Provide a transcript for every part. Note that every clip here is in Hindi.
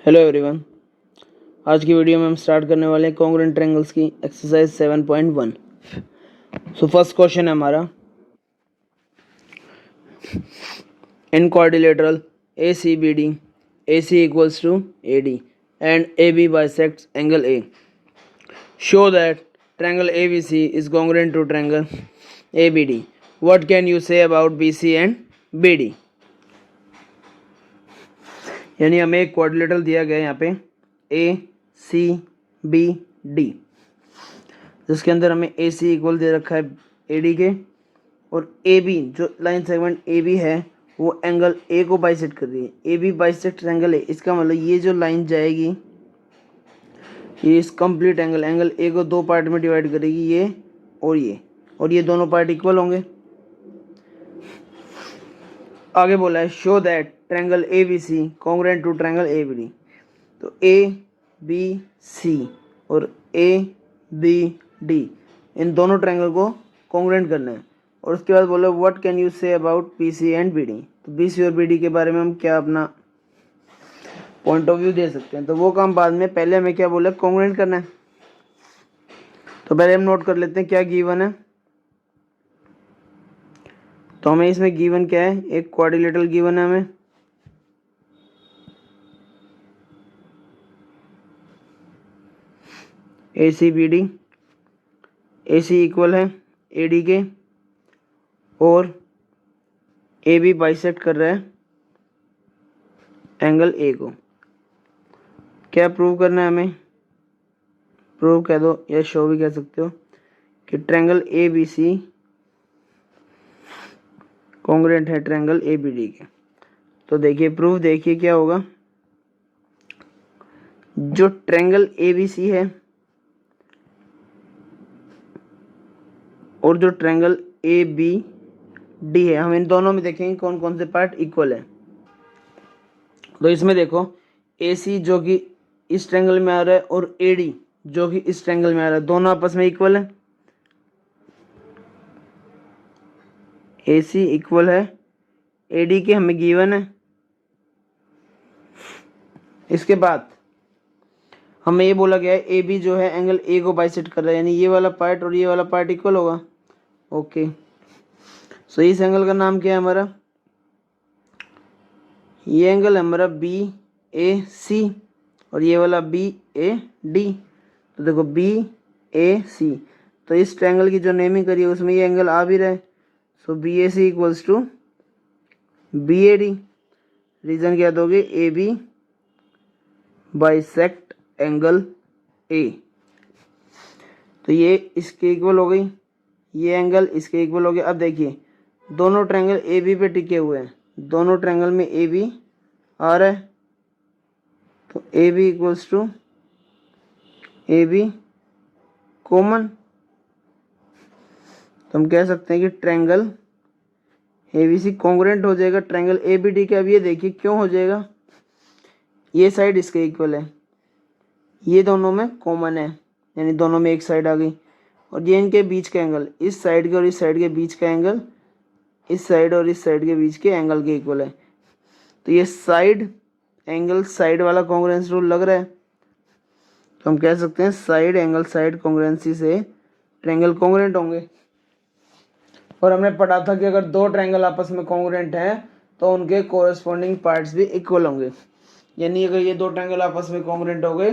Hello everyone. आज की वीडियो में हम स्टार्ट करने वाले हैं कॉन्ग्रुएंट ट्रायंगल्स की एक्सरसाइज 7.1। सो फर्स्ट क्वेश्चन है हमारा, इन quadrilateral ACBD AC equals to AD and AB bisects angle A. Show that triangle ABC is congruent to triangle ABD. What can you say about BC and BD? यानी हमें एक क्वाड्रिलेटरल दिया गया है यहाँ पे ACBD, जिसके अंदर हमें AC इक्वल दे रखा है AD के, और AB जो लाइन सेगमेंट AB है वो एंगल A को बाइसेक्ट कर रही है। AB बाइसेक्ट एंगल A, इसका मतलब ये जो लाइन जाएगी ये इस कंप्लीट एंगल A को दो पार्ट में डिवाइड करेगी, ये और ये दोनों पार्ट इक्वल होंगे। आगे बोला है show that triangle ABC congruent to triangle ABD। तो ABC और ABD इन दोनों ट्रायंगल को कॉन्ग्रुएंट करना है। और उसके बाद बोला what can you say about BC and BD। तो BC और BD के बारे में हम क्या अपना पॉइंट ऑफ व्यू दे सकते हैं, तो वो काम बाद में, पहले हमें क्या बोला, कॉन्ग्रुएंट करना है। तो पहले हम नोट कर लेते हैं क्या गिवन है। तो हमें इसमें गिवन क्या है, एक क्वाड्रिलेटरल गिवन है हमें, ACBD, AC इक्वल है AD के, और AB बाइसेक्ट कर रहा है एंगल A को। क्या प्रूव करना है हमें, प्रूव कह दो या शो भी कह सकते हो, कि ट्रायंगल ABC कॉन्ग्रुएंट है ट्रायंगल ABD के। तो देखिए प्रूफ, देखिए क्या होगा, जो ट्रायंगल ABC है और जो ट्रायंगल ABD है, हम इन दोनों में देखेंगे कौन कौन से पार्ट इक्वल है। तो इसमें देखो AC जो कि इस ट्रायंगल में आ रहा है और AD जो कि इस ट्रायंगल में आ रहा है, दोनों आपस में इक्वल है। AC इक्वल है AD के, हमें गिवन है। इसके बाद हमें ये बोला गया है AB जो है एंगल A को बाइसेक्ट कर रहा है, यानी ये वाला पार्ट और ये वाला पार्ट इक्वल होगा। ओके, सो इस एंगल का नाम क्या है हमारा, ये एंगल है हमारा BAC और ये वाला BAD। तो देखो BAC, तो इस ट्रायंगल की जो नेमिंग करी है उसमें ये एंगल आ भी रहा है। So BAC equals to BAD। Reason क्या दोगे, AB बाइसेक्ट एंगल A। तो ये इसके इक्वल हो गई, ये एंगल इसके इक्वल हो गया। अब देखिए दोनों ट्रायंगल AB पे टिके हुए हैं, दोनों ट्रायंगल में AB आ रहा है, तो AB equals to AB common. तो हम कह सकते हैं कि ट्रायंगल ABC कॉन्ग्रुएंट हो जाएगा ट्रायंगल ABD के। अब ये देखिए क्यों हो जाएगा, ये साइड इसके इक्वल है, ये दोनों में कॉमन है, यानी दोनों में एक साइड आ गई, और ये इनके बीच का एंगल, इस साइड के और इस साइड के बीच का एंगल इस साइड और इस साइड के बीच के एंगल के इक्वल है। तो ये साइड एंगल साइड वाला कॉन्ग्रुएंस रूल लग रहा है। तो हम कह सकते हैं साइड एंगल साइड कॉन्ग्रुएंसी से ट्रायंगल कॉन्ग्रुएंट होंगे। और हमने पढ़ा था कि अगर दो ट्रायंगल आपस में कॉन्ग्रुएंट हैं तो उनके कोरस्पॉन्डिंग पार्ट्स भी इक्वल होंगे। यानी अगर ये दो ट्रायंगल आपस में कॉन्ग्रुएंट हो गए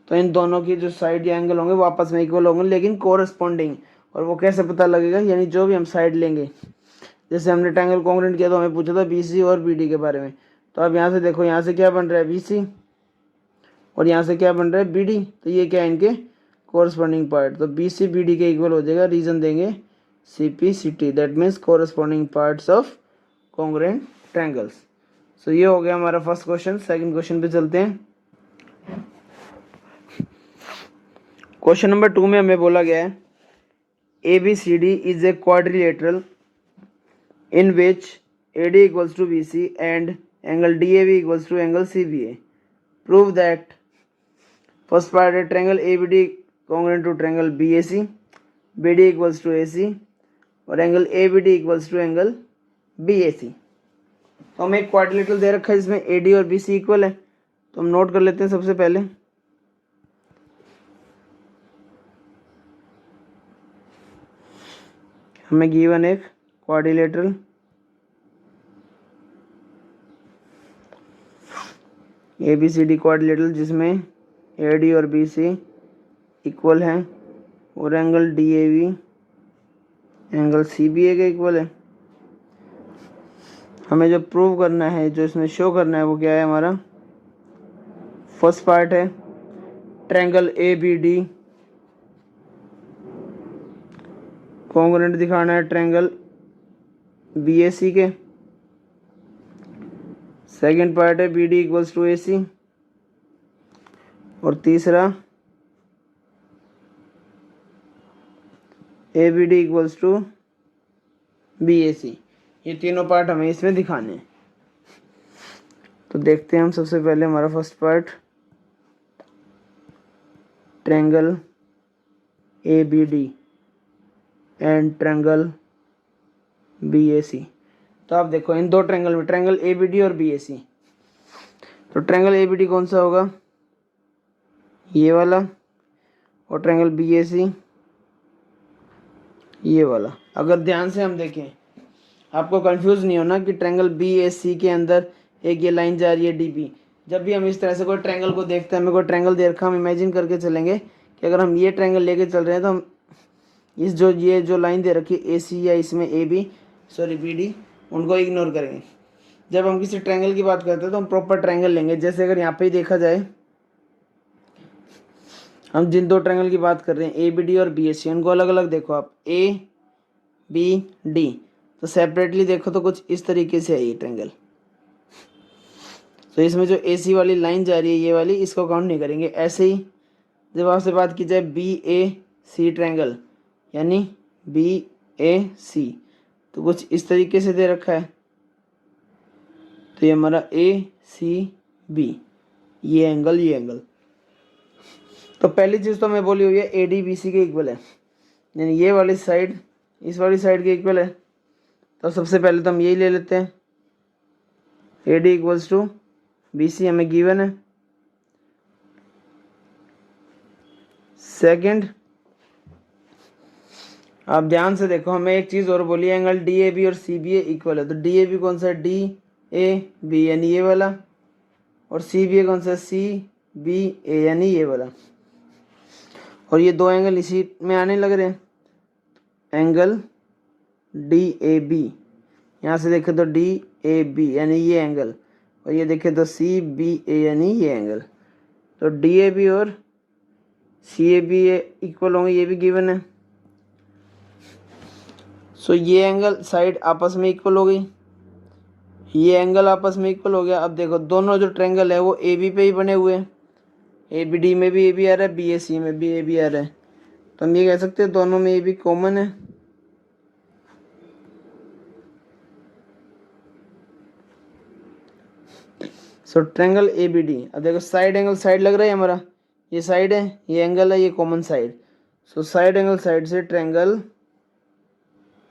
तो इन दोनों की जो साइड या एंगल होंगे वो आपस में इक्वल होंगे, लेकिन कोरस्पॉन्डिंग। और वो कैसे पता लगेगा, यानी जो भी हम साइड लेंगे, जैसे हमने ट्रायंगल कॉन्ग्रुएंट किया तो हमें पूछा था BC और BD के बारे में। तो अब यहाँ से देखो, यहाँ से क्या बन रहा है BC और यहाँ से क्या बन रहा है BD, तो ये क्या है इनके कोरस्पॉन्डिंग पार्ट। तो BC BD के इक्वल हो जाएगा। रीजन देंगे CPCT, that means corresponding parts of congruent triangles. So ये हो गया हमारा फर्स्ट क्वेश्चन। सेकंड क्वेश्चन पे चलते हैं। क्वेश्चन नंबर 2 में हमें बोला गया है ABCD is a quadrilateral in which AD equals to BC and angle DAB equals to angle CBA। Prove that, first part है triangle ABD congruent to triangle BAC, BD equals to AC और angle ABD equals to angle BAC। तो हमें एक क्वाड्रिलेटरल दे रखा है जिसमें AD और BC इक्वल है। तो हम नोट कर लेते हैं सबसे पहले। हमें गिवन एक क्वाड्रिलेटरल ABCD क्वाड्रिलेटरल जिसमें AD और BC इक्वल हैं और एंगल DAB एंगल CBA के इक्वल है। हमें जो प्रूव करना है, जो इसमें शो करना है, वो क्या है हमारा? फर्स्ट पार्ट है ट्रायंगल ABD कॉन्ग्रुएंट दिखाना है ट्रायंगल BAC के। सेकंड पार्ट है BD इक्वल्स टू AC। और तीसरा ABD इक्वल्स टू BAC। ये तीनों पार्ट हमें इसमें दिखाने हैं। तो देखते हैं हम सबसे पहले हमारा first part triangle ABD and triangle BAC। तो आप देखो इन दो ट्रायंगल में, ट्रायंगल ABD और BAC, तो ट्रायंगल ABD कौन सा होगा? ये वाला। और ट्रायंगल BAC ये वाला। अगर ध्यान से हम देखें, आपको कंफ्यूज नहीं होना कि ट्रायंगल BAC के अंदर एक ये लाइन जा रही है DB। जब भी हम इस तरह से कोई ट्रायंगल को देखते हैं, हमें कोई ट्रायंगल दे रखा, हम इमेजिन करके चलेंगे कि अगर हम ये ट्रायंगल लेके चल रहे हैं तो हम इस ये जो लाइन दे रखी है AC या इसमें BD, उनको इग्नोर करेंगे। जब हम किसी ट्रायंगल की बात करते हैं तो हम प्रॉपर ट्रायंगल लेंगे। जैसे अगर यहाँ पे ही देखा जाए, हम जिन दो ट्रायंगल की बात कर रहे हैं ABD और BAC, उनको अलग अलग देखो आप, ABD, तो सेपरेटली देखो तो कुछ इस तरीके से है ये ट्रायंगल। तो इसमें जो AC वाली लाइन जा रही है ये वाली, इसको काउंट नहीं करेंगे। ऐसे ही जब आपसे बात की जाए BAC ट्रायंगल, यानी BAC, तो कुछ इस तरीके से दे रखा है। तो ये हमारा ACB, ये एंगल। तो पहली चीज़ तो मैं बोली हुई है AD BC के इक्वल है, यानी ये वाली साइड इस वाली साइड के इक्वल है। तो सबसे पहले तो हम यही ले लेते हैं, AD इक्वल्स टू BC हमें गिवन है। सेकंड, आप ध्यान से देखो, हमें एक चीज़ और बोली, एंगल DAB और CBA इक्वल है। तो DAB कौन सा है? DAB यानी ये वाला, और CBA कौन सा? CBA यानी ये वाला। और ये दो एंगल इसी में आने लग रहे हैं, एंगल DAB, यहाँ से देखें तो DAB यानी ये एंगल, और ये देखें तो CBA यानी ये एंगल। तो DAB और CAB इक्वल होंगे, ये भी गिवन है। सो ये एंगल साइड आपस में इक्वल हो गई, ये एंगल आपस में इक्वल हो गया। अब देखो दोनों जो ट्रायंगल है वो AB पे ही बने हुए हैं, ABD में भी AB आ रहा है, BAC में भी AB आ रहा है। तो हम ये कह सकते हैं दोनों में AB कॉमन है। सो ट्रायंगल ABD, अब देखो साइड एंगल साइड लग रहा है हमारा, ये साइड है, ये एंगल है, ये common side. So side angle side से ट्रायंगल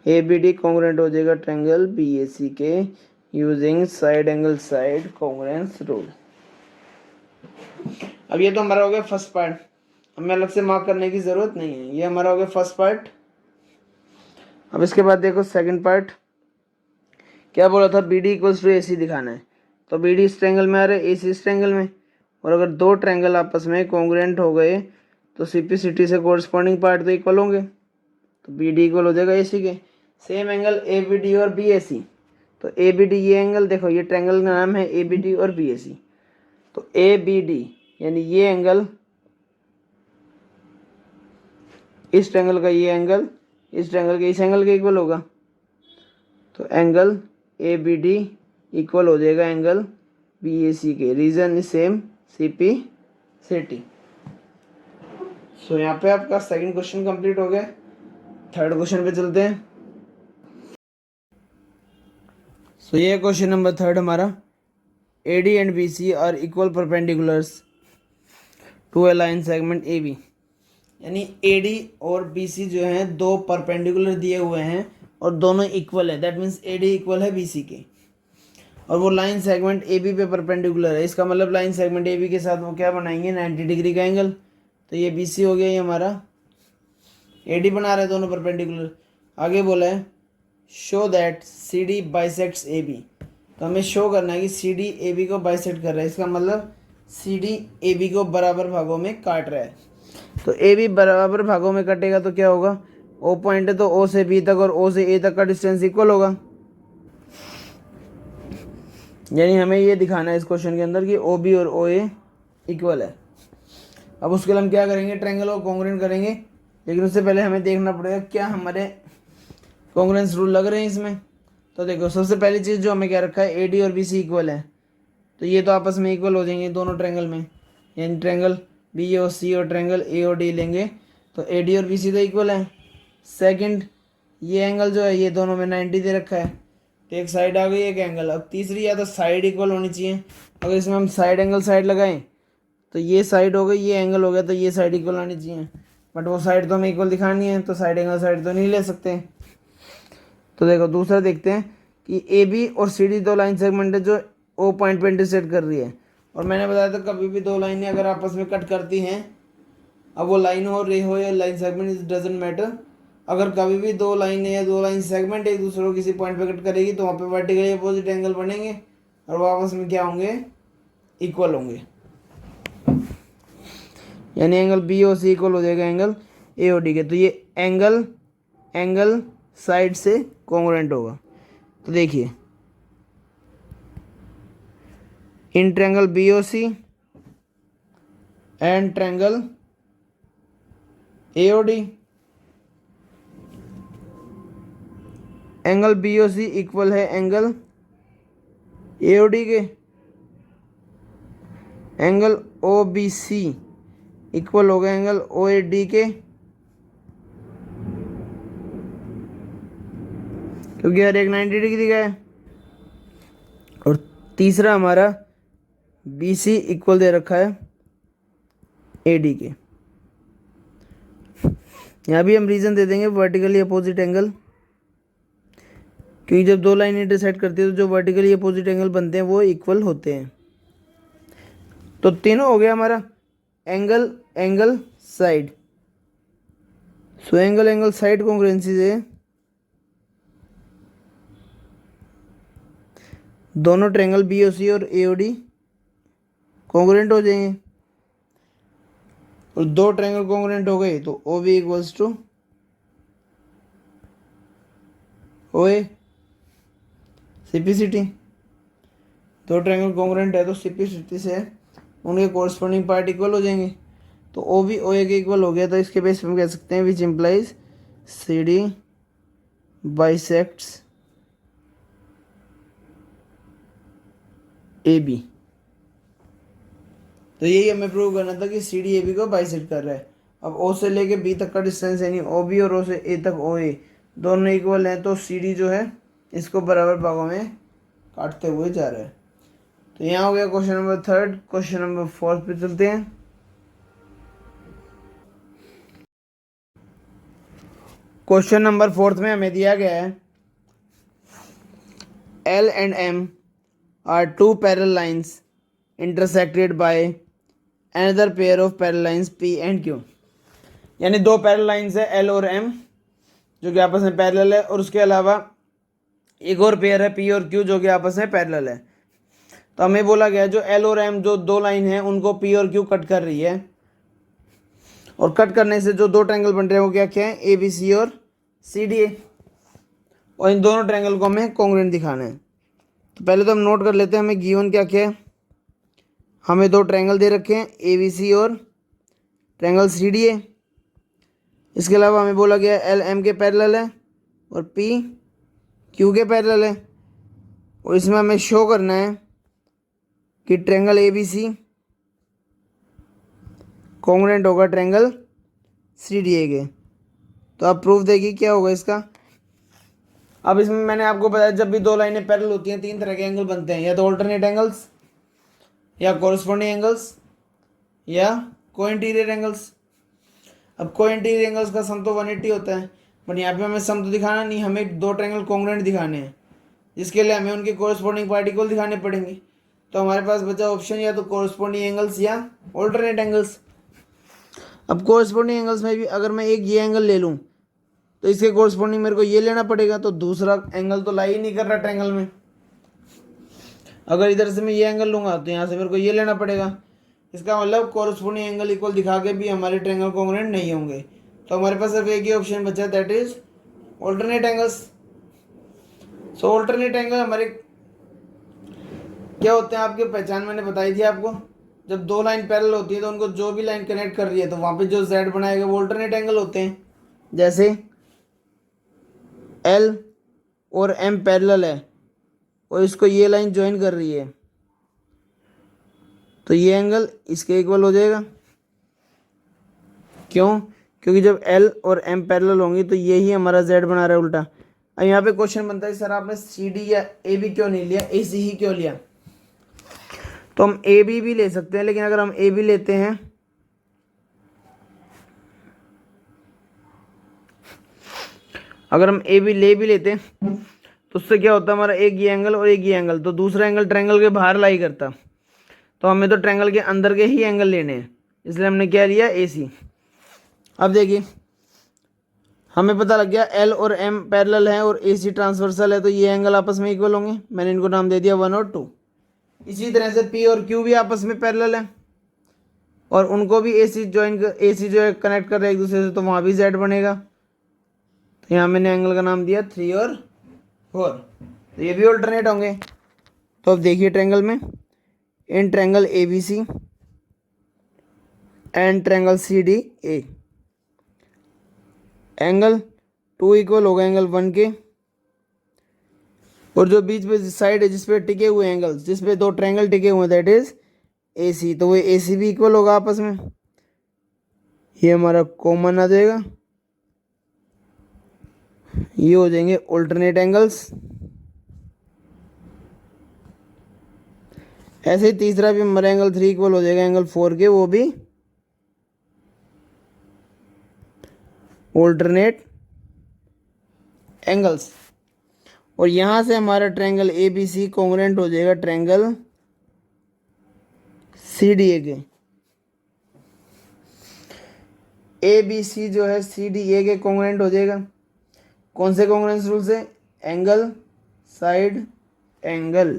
ABD कॉन्ग्रुएंट हो जाएगा ट्रायंगल BAC के, using side angle side congruence rule. अब ये तो हमारा हो गया फर्स्ट पार्ट, हमें अलग से मार्क करने की जरूरत नहीं है, ये हमारा हो गया फर्स्ट पार्ट। अब इसके बाद देखो सेकंड पार्ट, क्या बोला था? BD इक्वल्स टू AC दिखाना है। तो BD इस ट्रायंगल में आ रहा है, AC इस ट्रायंगल में, और अगर दो ट्रायंगल आपस में कॉन्ग्रुएंट हो गए तो CPCT से कोरस्पॉन्डिंग पार्ट तो इक्वल होंगे, तो BD इक्वल हो जाएगा AC के। सेम एंगल ABD और BAC, तो ABD ये एंगल देखो, ये ट्रायंगल का नाम है ABD और BAC। तो ABD यानी ये एंगल, इस ट्रायंगल का ये एंगल, इस ट्रायंगल के इस एंगल के इक्वल होगा। तो एंगल ABD इक्वल हो जाएगा एंगल BAC के। Reason is same, CPCT। So यहाँ पे आपका सेकंड क्वेश्चन कंप्लीट हो गया। थर्ड क्वेश्चन पे चलते हैं। सो ये क्वेश्चन नंबर थर्ड हमारा, AD and BC are equal perpendiculars to a line segment AB, यानी AD और BC जो हैं दो परपेंडिकुलर दिए हुए हैं और दोनों इक्वल है, दैट मीन्स AD इक्वल है BC के। और वो लाइन सेगमेंट ए बी पे परपेंडिकुलर है, इसका मतलब लाइन सेगमेंट ए बी के साथ वो क्या बनाएंगे 90 डिग्री का एंगल। तो ये बी सी हो गया, ये हमारा ए डी बना रहे हैं दोनों परपेंडिकुलर। आगे बोला है show that C D bisects A B, तो हमें शो करना है कि सी डी ए बी को बाइसेक्ट कर रहा है, इसका मतलब सी डी ए बी को बराबर भागों में काट रहा है। तो ए बी बराबर भागों में कटेगा तो क्या होगा, ओ पॉइंट है तो ओ से बी तक और ओ से ए तक का डिस्टेंस इक्वल होगा। यानी हमें ये दिखाना है इस क्वेश्चन के अंदर कि ओ बी और ओ ए इक्वल है। अब उसके लिए हम क्या करेंगे, ट्रायंगल को कॉन्ग्रुएंट करेंगे, लेकिन उससे पहले हमें देखना पड़ेगा क्या हमारे कॉन्ग्रुएंस रूल लग रहे हैं इसमें। तो देखो सबसे पहली चीज़ जो हमें क्या रखा है, ए डी और बी सी इक्वल है, तो ये तो आपस में इक्वल हो जाएंगे दोनों ट्रायंगल में। यानी ट्रायंगल बी ओ सी और ट्रायंगल ए ओ डी लेंगे तो ए डी और बी सी तो इक्वल है। सेकंड, ये एंगल जो है ये दोनों में 90 दे रखा है, तो एक साइड आ गई एक एंगल। अब तीसरी, या तो साइड इक्वल होनी चाहिए, अगर इसमें हम साइड एंगल साइड लगाएं तो ये साइड हो गई, ये एंगल हो गया, तो ये साइड इक्वल आनी चाहिए, बट वो साइड तो हमें इक्वल दिखानी है, तो साइड एंगल साइड तो नहीं ले सकते। तो देखो दूसरा देखते हैं कि ए बी और सी डी दो लाइन सेगमेंट है जो ओ पॉइंट पे इंटरसेक्ट कर रही है। और मैंने बताया था कभी भी दो लाइनें अगर आपस में कट करती हैं, अब वो लाइन हो रे हो या line segment, is doesn't matter, अगर कभी भी दो लाइनें या दो लाइन सेगमेंट एक दूसरे को किसी पॉइंट पे कट करेगी तो वहाँ पे वर्टिकली अपोजिट एंगल बनेंगे और वो आपस में क्या होंगे, इक्वल होंगे। यानी angle B O C equal हो जाएगा एंगल ए ओ डी के। तो ये एंगल साइड से कॉन्ग्रुएंट होगा। तो देखिए इन triangle B O C and triangle A O D, angle B O C equal है एंगल ए ओ डी के, angle O B C equal हो गया एंगल ओ ए डी के, क्योंकि हर एक 90 डिग्री का है। और तीसरा हमारा बी सी इक्वल दे रखा है ए डी के। यहाँ भी हम रीजन दे देंगे वर्टिकली अपोजिट एंगल, क्योंकि जब दो लाइन इंटरसेक्ट करती है तो जो वर्टिकली अपोजिट एंगल बनते हैं वो इक्वल होते हैं। तो तीनों हो गया हमारा angle side. So angle side congruency से दोनों ट्रायंगल बी ओ सी और ए ओ डी कॉन्ग्रुएंट हो जाएंगे, और दो ट्रायंगल कॉन्ग्रुएंट हो गए तो O B equals to O A. Simplicity, दो ट्रायंगल कॉन्ग्रुएंट है तो सिंप्लिसिटी से उनके कोरस्पॉन्डिंग पार्ट इक्वल हो जाएंगे। तो ओ बी ओ ए के इक्वल हो गया, तो इसके बेस पे हम कह सकते हैं which implies C D bisects A B. तो यही हमें प्रूव करना था कि सी डी ए बी को बाइसेक्ट कर रहा है। अब ओ से लेके बी तक का डिस्टेंस यानी ओ बी और ओ से ए तक ओ ए दोनों इक्वल हैं, तो सी डी जो है इसको बराबर भागों में काटते हुए जा रहा है। तो यहाँ हो गया question number third. Question number fourth पे चलते हैं। क्वेश्चन नंबर फोर्थ में हमें दिया गया है L and M are two parallel lines intersected by another pair of parallel lines P and Q. यानी दो पैरेलल लाइंस है एल और एम जो कि आपस में पैरेलल है, और उसके अलावा एक और पेयर है पी और क्यू जो कि आपस में पैरेलल है। तो हमें बोला गया जो एल और एम जो दो लाइन है उनको पी और क्यू कट कर रही है, और कट करने से जो दो ट्रायंगल बन रहे हैं वो क्या क्या है, ए बी सी और सी डी ए, और इन दोनों ट्रायंगल को हमें कॉन्ग्रुएंट दिखाना है। तो पहले तो हम नोट कर लेते हैं हमें गिवन क्या क्या है। हमें दो ट्रायंगल दे रखे हैं ए बी सी और ट्रायंगल सी डी ए। इसके अलावा हमें बोला गया एल एम के पैरेलल है और पी क्यू के पैरेलल है, और इसमें हमें शो करना है कि triangle A B C congruent होगा ट्रायंगल सी डी ए के। तो आप प्रूफ देखिए क्या होगा इसका। अब इसमें मैंने आपको बताया जब भी दो लाइनें पैरेलल होती हैं तीन तरह के एंगल बनते हैं, या तो ऑल्टरनेट एंगल्स, या कोरस्पॉन्डिंग एंगल्स, या कोइंटीरियर एंगल्स। अब कोइंटीरियर एंगल्स का सम तो 180 होता है, बट यहाँ पे हमें सम तो दिखाना नहीं, हमें दो ट्रायंगल कॉन्ग्रुएंट दिखाने हैं, जिसके लिए हमें उनके कोरस्पॉन्डिंग पार्टिकल दिखाने पड़ेंगे। तो हमारे पास बचा ऑप्शन या तो कोरस्पॉन्डिंग एंगल्स या ऑल्टरनेट एंगल्स। अब कोरस्पॉन्डिंग एंगल्स में भी अगर मैं एक ये एंगल ले लूँ तो इसके कोरस्पॉन्डिंग मेरे को ये लेना पड़ेगा, तो दूसरा एंगल तो लाई ही नहीं कर रहा ट्रायंगल में। अगर इधर से मैं ये एंगल लूँगा तो यहाँ से मेरे को ये लेना पड़ेगा। इसका मतलब कोरस्पॉन्डिंग एंगल इक्वल दिखा के भी हमारे ट्रायंगल कॉन्ग्रुएंट नहीं होंगे। तो हमारे पास सिर्फ एक ही ऑप्शन बचा, that is alternate angles. So alternate angle हमारे क्या होते हैं आपके पहचान मैंने बताई थी आपको। जब दो लाइन पैरेलल होती है तो उनको जो भी लाइन कनेक्ट कर रही है तो वहाँ पे जो जेड बनाएगा वो ऑल्टरनेट एंगल होते हैं। जैसे एल और एम पैरेलल है और इसको ये लाइन ज्वाइन कर रही है तो ये एंगल इसके इक्वल हो जाएगा। क्यों? क्योंकि जब एल और एम पैरेलल होंगी तो ये ही हमारा जेड बना रहा है उल्टा। अब यहाँ पे क्वेश्चन बनता है सर आपने सी डी या ए बी क्यों नहीं लिया, ए सी ही क्यों लिया? तो हम ए बी भी ले सकते हैं, लेकिन अगर हम ए बी लेते हैं अगर हम ए बी ले भी लेते हैं तो उससे क्या होता है हमारा एक ये एंगल और एक ये एंगल, तो दूसरा एंगल ट्रायंगल के बाहर लाई करता। तो हमें तो ट्रायंगल के अंदर के ही एंगल लेने हैं, इसलिए हमने क्या लिया, ए सी। अब देखिए हमें पता लग गया एल और एम पैरेलल है और ए सी ट्रांसवर्सल है, तो ये एंगल आपस में इक्वल होंगे। मैंने इनको नाम दे दिया 1 और 2। इसी तरह से पी और क्यू भी आपस में पैरेलल है और उनको भी ए सी जो है कनेक्ट कर रहे हैं एक दूसरे से, तो वहाँ भी जेड बनेगा। तो यहाँ मैंने एंगल का नाम दिया 3 और 4, तो ये भी ऑल्टरनेट होंगे। तो अब देखिए ट्रायंगल में, इन triangle A B C and triangle C D A, angle 2 equal होगा एंगल 1 के, और जो बीच में साइड है जिसपे टिके हुए एंगल्स, जिसपे दो ट्रायंगल टिके हुए दैट इज ए सी, तो वो ए सी भी इक्वल होगा आपस में। ये हमारा कॉमन आ जाएगा, ये हो जाएंगे ऑल्टरनेट एंगल्स। ऐसे ही तीसरा भी हमारा एंगल 3 इक्वल हो जाएगा एंगल 4 के, वो भी ऑल्टरनेट एंगल्स। और यहां से हमारा triangle A B C congruent हो जाएगा ट्रायंगल सी डी ए के। ए बी सी जो है सी डी ए के कॉन्ग्रुएंट हो जाएगा। कौन से कॉन्ग्रुएंस रूल से? Angle side angle.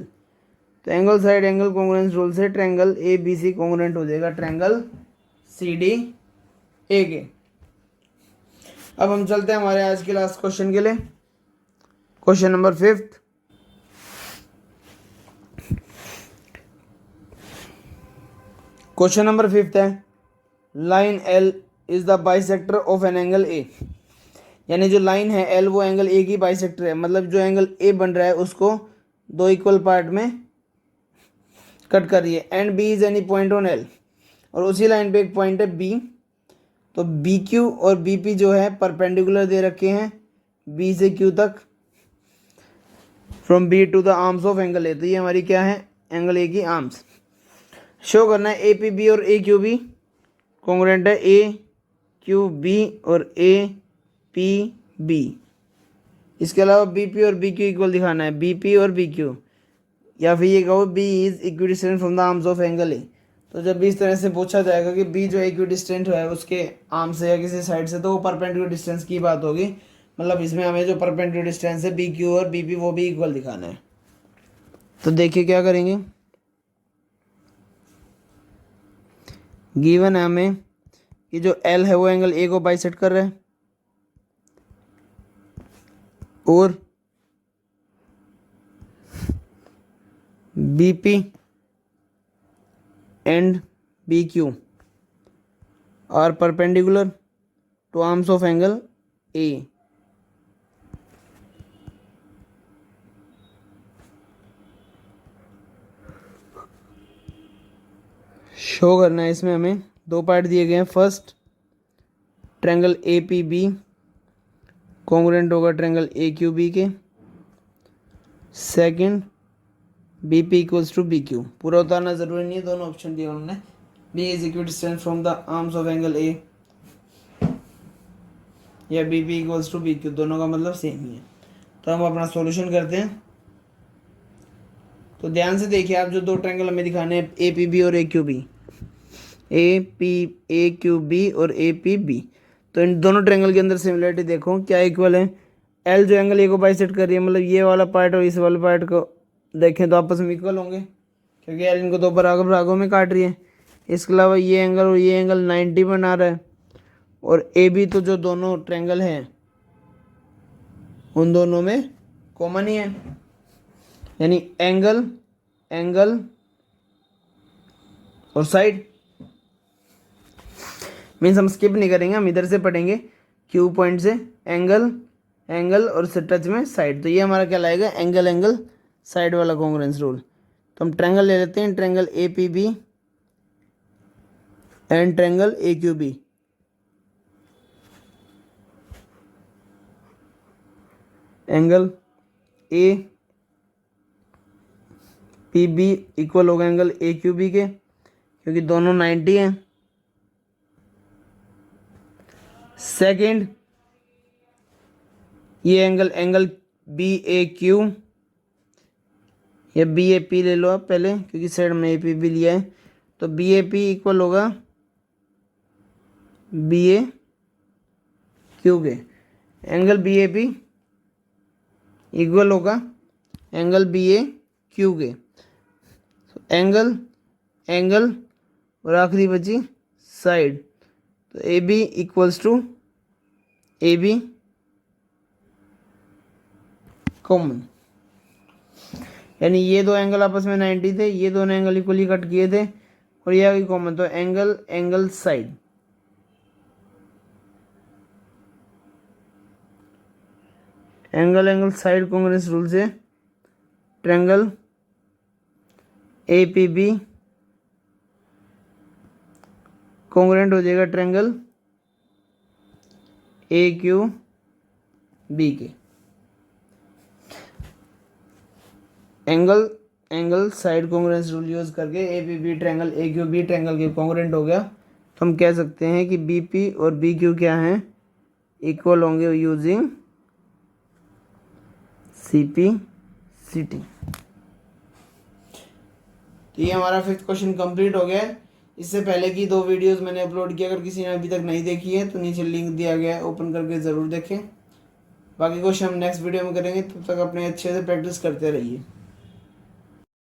तो angle side angle congruence rule से triangle A B C congruent हो जाएगा ट्रायंगल सी डी ए के। अब हम चलते हैं हमारे आज के लास्ट क्वेश्चन के लिए, क्वेश्चन नंबर 5। क्वेश्चन नंबर 5 है, line L is the bisector of an angle A. यानी जो लाइन है एल वो एंगल ए की बाइसेक्टर है, मतलब जो एंगल ए बन रहा है उसको दो इक्वल पार्ट में कट कर रही है। And B is any point on L, और उसी लाइन पे एक पॉइंट है बी। तो बी क्यू और बी पी जो है परपेंडिकुलर दे रखे हैं बी से क्यू तक, from B to the arms of angle A. तो ये हमारी क्या है, एंगल ए की आर्म्स। शो करना है ए पी बी और ए क्यू बी कॉन्ग्रुएंट है ए क्यू बी और ए पी बी। इसके अलावा बी पी और बी क्यू इक्वल दिखाना है, बी पी और बी क्यू, या फिर ये कहो B is equidistant from the arms of angle A. तो जब भी इस तरह से पूछा जाएगा कि बी जो इक्विडिस्टेंट है उसके आर्म से या किसी साइड से, तो वो परपेंडिकुलर डिस्टेंस की बात होगी। मतलब इसमें हमें जो परपेंडिकुलर डिस्टेंस है बी क्यू और बी पी वो भी इक्वल दिखाना है। तो देखिए क्या करेंगे, गिवन है हमें कि जो एल है वो एंगल ए को बाइसेक्ट कर रहा है और B P and B Q R perpendicular to arms of angle A. Show करना है, इसमें हमें दो पार्ट दिए गए हैं। First triangle A P B congruent होगा ट्रायंगल ए क्यू बी के। Second B P equals to B Q. पूरा उतारना जरूरी नहीं है, दोनों ऑप्शन दिए उन्होंने। B is equidistant from the arms of angle A या B P equals to B Q, दोनों का मतलब सेम ही है। तो हम अपना सॉल्यूशन करते हैं। तो ध्यान से देखिए आप, जो दो ट्रायंगल हमें दिखाने हैं ए पी बी और ए Q B, A Q B और ए पी बी, तो इन दोनों ट्रायंगल के अंदर सिमिलरिटी देखो क्या इक्वल है। एल जो एंगल ए को बाइसेक्ट कर रही है, मतलब ये वाला पार्ट और इस वाले पार्ट को देखें तो आपस में इक्वल होंगे, क्योंकि एल इनको दो बराबर भागों में काट रही है। इसके अलावा ये एंगल और ये एंगल 90 बना रहा है, और ए बी तो जो दोनों ट्रायंगल हैं उन दोनों में कॉमन ही है, यानी एंगल एंगल और साइड। मीन्स हम स्किप नहीं करेंगे, हम इधर से पढ़ेंगे क्यू पॉइंट से एंगल एंगल और से टच में साइड, तो ये हमारा क्या लाएगा एंगल एंगल साइड वाला कॉन्ग्रुएंस रूल। तो हम ट्रायंगल ले लेते हैं, triangle A P B and triangle A Q B. Angle A P B equal होगा एंगल ए क्यू बी के, क्योंकि दोनों 90 हैं। सेकंड, ये एंगल बी ए क्यू या बी ए पी ले लो आप पहले, क्योंकि साइड में ए पी बी लिया है, तो बी ए पी इक्वल होगा बी ए क्यू के। Angle B A P equal होगा एंगल बी ए क्यू के। एंगल एंगल और आखिरी बची साइड, तो A B equals to A B common, यानी ये दो एंगल आपस में 90 थे, ये दोनों एंगल इक्वली कट किए थे और ये आ गई कॉमन, तो angle angle side. Angle angle side congruence rule से triangle A P B congruent हो जाएगा ट्रायंगल ए क्यू बी के। Angle angle side congruence rule use करके A P B triangle A Q B triangle के कॉन्ग्रुएंट हो गया, तो हम कह सकते हैं कि बी पी और बी क्यू क्या हैं इक्वल होंगे using C P C T. तो ये हमारा फिफ्थ क्वेश्चन कंप्लीट हो गया है। इससे पहले की दो वीडियोस मैंने अपलोड किया, अगर किसी ने अभी तक नहीं देखी है तो नीचे लिंक दिया गया है, ओपन करके ज़रूर देखें। बाकी क्वेश्चन हम नेक्स्ट वीडियो में करेंगे, तब तक अपने अच्छे से प्रैक्टिस करते रहिए।